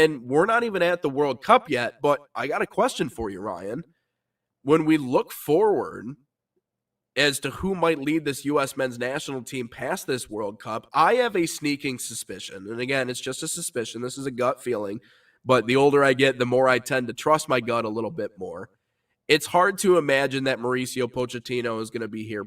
And we're not even at the World Cup yet, but I got a question for you, Ryan. When we look forward as to who might lead this U.S. men's national team past this World Cup, I have a sneaking suspicion. And again, it's just a suspicion. This is a gut feeling. But the older I get, the more I tend to trust my gut a little bit more. It's hard to imagine that Mauricio Pochettino is going to be here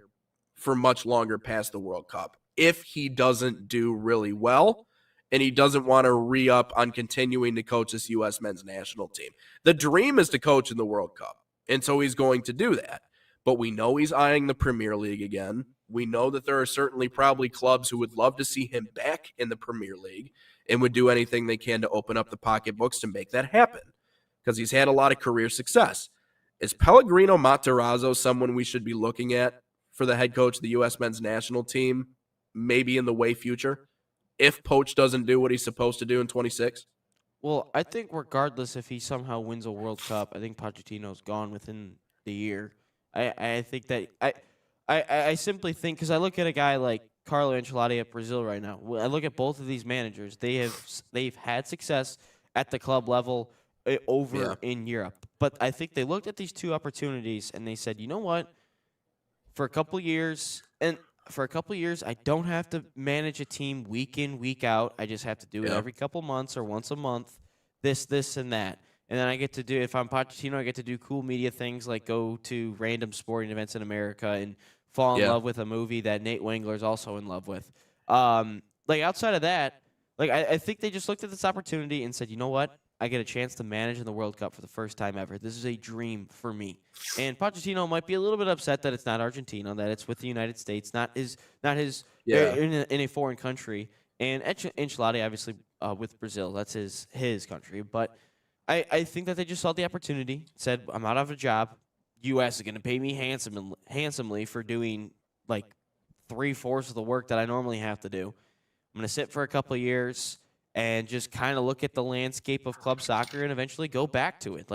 for much longer past the World Cup if he doesn't do really well and he doesn't want to re-up on continuing to coach this U.S. men's national team. The dream is to coach in the World Cup, and so he's going to do that. But we know he's eyeing the Premier League again. We know that there are certainly probably clubs who would love to see him back in the Premier League and would do anything they can to open up the pocketbooks to make that happen because he's had a lot of career success. Is Pellegrino Matarazzo someone we should be looking at for the head coach of the U.S. men's national team, maybe in the way future, if Poach doesn't do what he's supposed to do in 26? Well, I think regardless if he somehow wins a World Cup, I think Pochettino's gone within the year. I think that I simply think because I look at a guy like Carlo Ancelotti at Brazil right now. I look at both of these managers. They've had success at the club level over in Europe, but I think they looked at these two opportunities and they said, you know what, for a couple of years, I don't have to manage a team week in, week out. I just have to do it every couple months or once a month, this, and that. And then I get to do, if I'm Pochettino, I get to do cool media things like go to random sporting events in America and fall in love with a movie that Nate Wangler's also in love with. Outside of that, I think they just looked at this opportunity and said, you know what? I get a chance to manage in the World Cup for the first time ever. This is a dream for me. And Pochettino might be a little bit upset that it's not Argentina, that it's with the United States, not his in a foreign country. And Ancelotti, obviously, with Brazil, that's his country. But I think that they just saw the opportunity, said, I'm out of a job. U.S. is going to pay me handsomely for doing like 3/4 of the work that I normally have to do. I'm going to sit for a couple of years and just kind of look at the landscape of club soccer and eventually go back to it.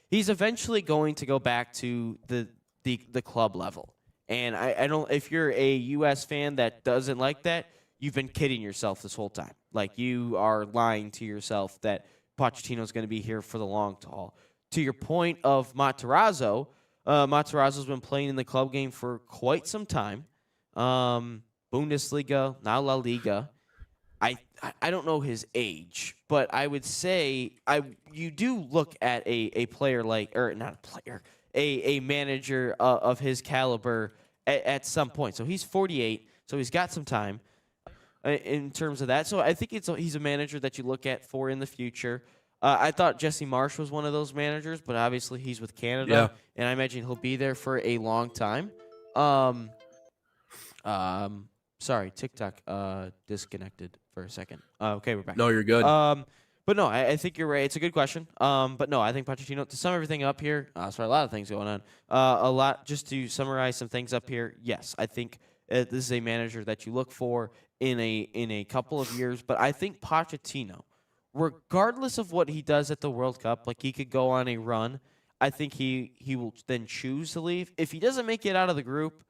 He's eventually going to go back to the club level. And I don't, if you're a U.S. fan that doesn't like that, you've been kidding yourself this whole time. Like, you are lying to yourself that Pochettino's going to be here for the long haul. To your point of Matarazzo, Matarazzo's been playing in the club game for quite some time. Bundesliga, now La Liga. I don't know his age, but I would say you do look at a player like, or not a player, a manager of his caliber at some point. So he's 48, so he's got some time in terms of that. So I think he's a manager that you look at for in the future. I thought Jesse Marsh was one of those managers, but obviously he's with Canada, and I imagine he'll be there for a long time. Sorry, TikTok disconnected for a second. Okay, we're back. No, you're good. But no, I think you're right. It's a good question. But no, I think Pochettino, to sum everything up here, sorry, a lot of things going on. Just to summarize some things up here, yes, I think this is a manager that you look for in a couple of years. But I think Pochettino, regardless of what he does at the World Cup, like he could go on a run, I think he will then choose to leave. If he doesn't make it out of the group,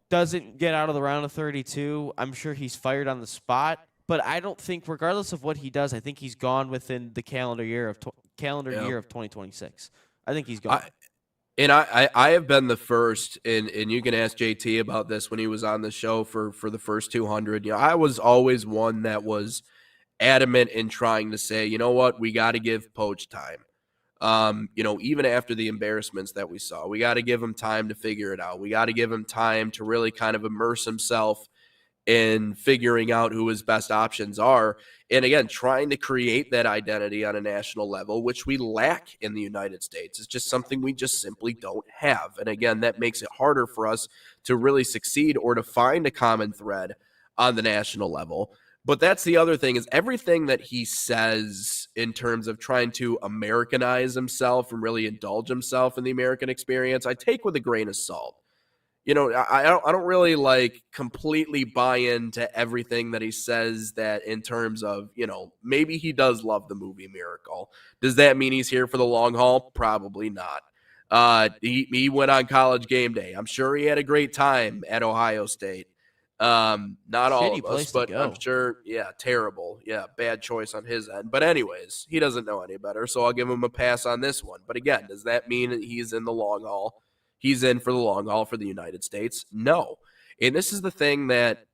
doesn't get out of the round of 32, I'm sure he's fired on the spot. But I don't think, regardless of what he does, I think he's gone within the calendar year of 2026. I think he's gone. I have been the first, and you can ask JT about this when he was on the show for the first 200. You know, I was always one that was adamant in trying to say, you know what, we got to give Poach time. Even after the embarrassments that we saw, we got to give him time to figure it out. We got to give him time to really kind of immerse himself in figuring out who his best options are. And again, trying to create that identity on a national level, which we lack in the United States. It's just something we just simply don't have. And again, that makes it harder for us to really succeed or to find a common thread on the national level. But that's the other thing, is everything that he says in terms of trying to Americanize himself and really indulge himself in the American experience, I take with a grain of salt. You know, I don't really like completely buy into everything that he says, that in terms of, you know, maybe he does love the movie Miracle. Does that mean he's here for the long haul? Probably not. He went on College Game Day. I'm sure he had a great time at Ohio State. Not all Shitty of us, place to but I'm go. sure, yeah, terrible. Yeah, bad choice on his end. But anyways, he doesn't know any better, so I'll give him a pass on this one. But again, does that mean that he's in the long haul? He's in for the long haul for the United States? No. And this is the thing that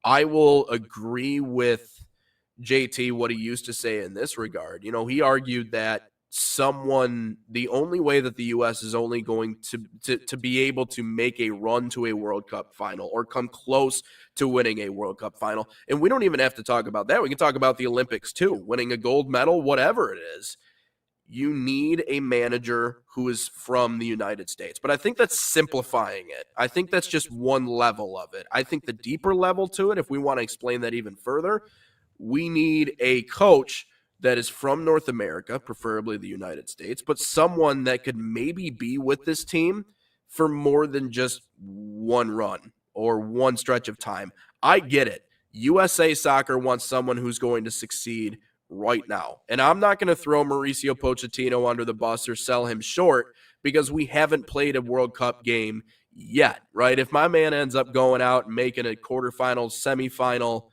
I will agree with JT what he used to say in this regard. He argued that the only way that the US is only going to be able to make a run to a World Cup final or come close to winning a World Cup final. And we don't even have to talk about that. We can talk about the Olympics too, winning a gold medal, whatever it is. You need a manager who is from the United States. But I think that's simplifying it. I think that's just one level of it. I think the deeper level to it, if we want to explain that even further, we need a coach that is from North America, preferably the United States, but someone that could maybe be with this team for more than just one run or one stretch of time. I get it. USA Soccer wants someone who's going to succeed right now. And I'm not going to throw Mauricio Pochettino under the bus or sell him short because we haven't played a World Cup game yet, right? If my man ends up going out and making a quarterfinal, semifinal,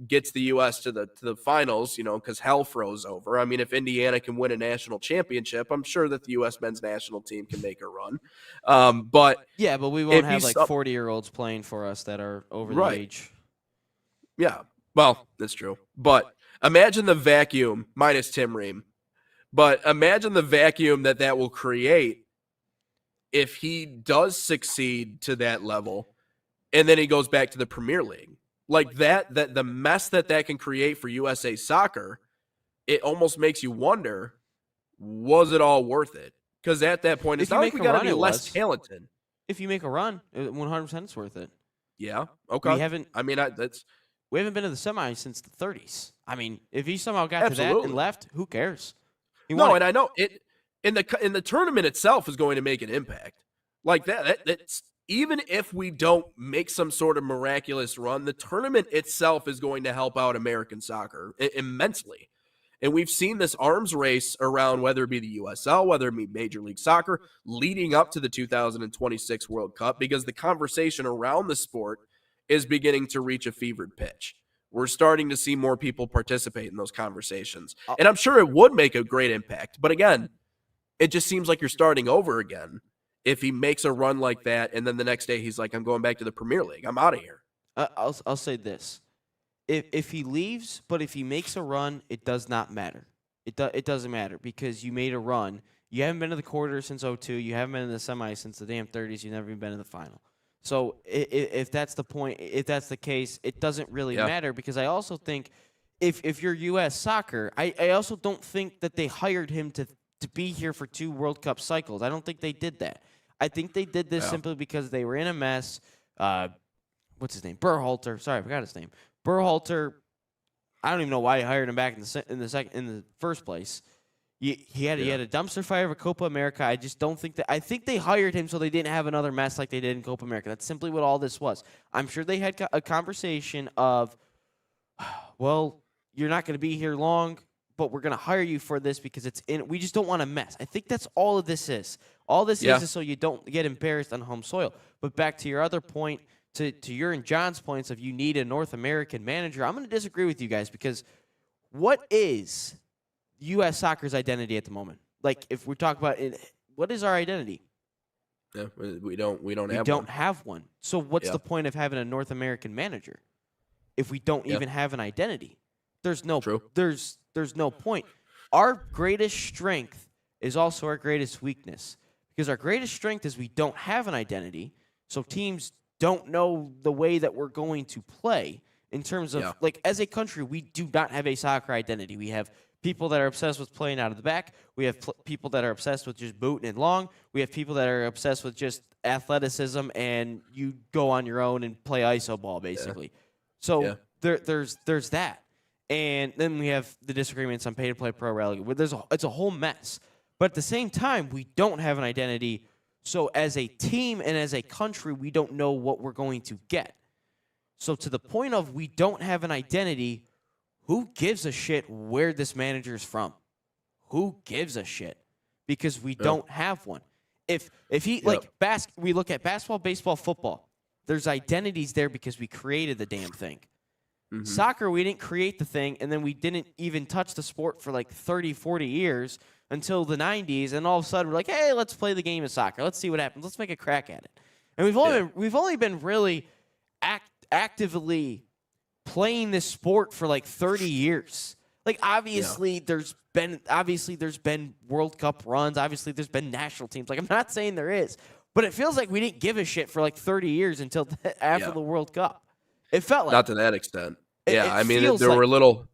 gets the U.S. to the finals, because hell froze over. I mean, if Indiana can win a national championship, I'm sure that the U.S. men's national team can make a run. But Yeah, but we won't have like 40-year-olds playing for us that are over the age. Yeah, well, that's true. But imagine the vacuum, minus Tim Ream, but imagine the vacuum that will create if he does succeed to that level and then he goes back to the Premier League. Like that the mess that can create for USA Soccer, it almost makes you wonder, was it all worth it? Because at that point, it's not like we got to be less talented. If you make a run, 100% it's worth it. Yeah. Okay. We haven't been to the semis since the 30s. I mean, if he somehow got to that and left, who cares? And I know it in the tournament itself is going to make an impact. Like that's even if we don't make some sort of miraculous run, the tournament itself is going to help out American soccer immensely. And we've seen this arms race around whether it be the USL, whether it be Major League Soccer, leading up to the 2026 World Cup, because the conversation around the sport is beginning to reach a fevered pitch. We're starting to see more people participate in those conversations. And I'm sure it would make a great impact. But again, it just seems like you're starting over again if he makes a run like that, and then the next day he's like, I'm going back to the Premier League. I'm out of here. I'll say this. If he leaves, but if he makes a run, it does not matter. It doesn't matter because you made a run. You haven't been to the quarter since 2002. You haven't been in the semis since the damn 30s. You've never even been in the final. So if that's the point, if that's the case, it doesn't really matter because I also think if you're U.S. Soccer, I also don't think that they hired him to be here for 2 World Cup cycles. I don't think they did that. I think they did this simply because they were in a mess. What's his name? Berhalter. Sorry, I forgot his name. Berhalter. I don't even know why he hired him back in the first place. He had a dumpster fire of a Copa America. I just don't think that. I think they hired him so they didn't have another mess like they did in Copa America. That's simply what all this was. I'm sure they had a conversation of, well, you're not going to be here long, but we're going to hire you for this because we just don't want a mess. I think that's all of this is. All this is so you don't get embarrassed on home soil. But back to your other point, to your and John's points of you need a North American manager, I'm going to disagree with you guys because what is U.S. soccer's identity at the moment? Like, if we talk about it, what is our identity? Yeah, we don't have one. So what's the point of having a North American manager if we don't even have an identity? There's no point. Our greatest strength is also our greatest weakness because our greatest strength is we don't have an identity, so teams don't know the way that we're going to play in terms of like as a country we do not have a soccer identity. We have people that are obsessed with playing out of the back. We have people that are obsessed with just booting it long. We have people that are obsessed with just athleticism and you go on your own and play iso ball basically. So there's that. And then we have the disagreements on pay-to-play pro rally. It's a whole mess. But at the same time, we don't have an identity. So as a team and as a country, we don't know what we're going to get. So to the point of we don't have an identity, who gives a shit where this manager is from? Who gives a shit? Because we don't have one. If he we look at basketball, baseball, football. there's identities there because we created the damn thing. Mhm. Soccer, we didn't create the thing, and then we didn't even touch the sport for like 30, 40 years until the 90s, and all of a sudden we're like, hey, let's play the game of soccer. Let's see what happens. Let's make a crack at it. And we've only been really actively playing this sport for like 30 years. Like obviously there's been World Cup runs, obviously there's been national teams. Like I'm not saying there is, but it feels like we didn't give a shit for like 30 years until after the World Cup. It felt like not to that extent. Yeah, it I mean, feels there like were little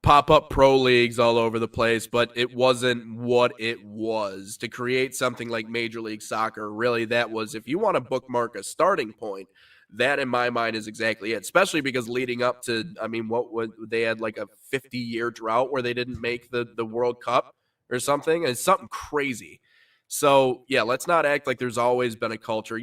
pop-up pro leagues all over the place, but it wasn't what it was. To create something like Major League Soccer, really, that was, if you want to bookmark a starting point, that in my mind is exactly it. Especially because leading up to, I mean, what would they had like a 50-year drought where they didn't make the World Cup or something? It's something crazy. So yeah, let's not act like there's always been a culture. Yeah,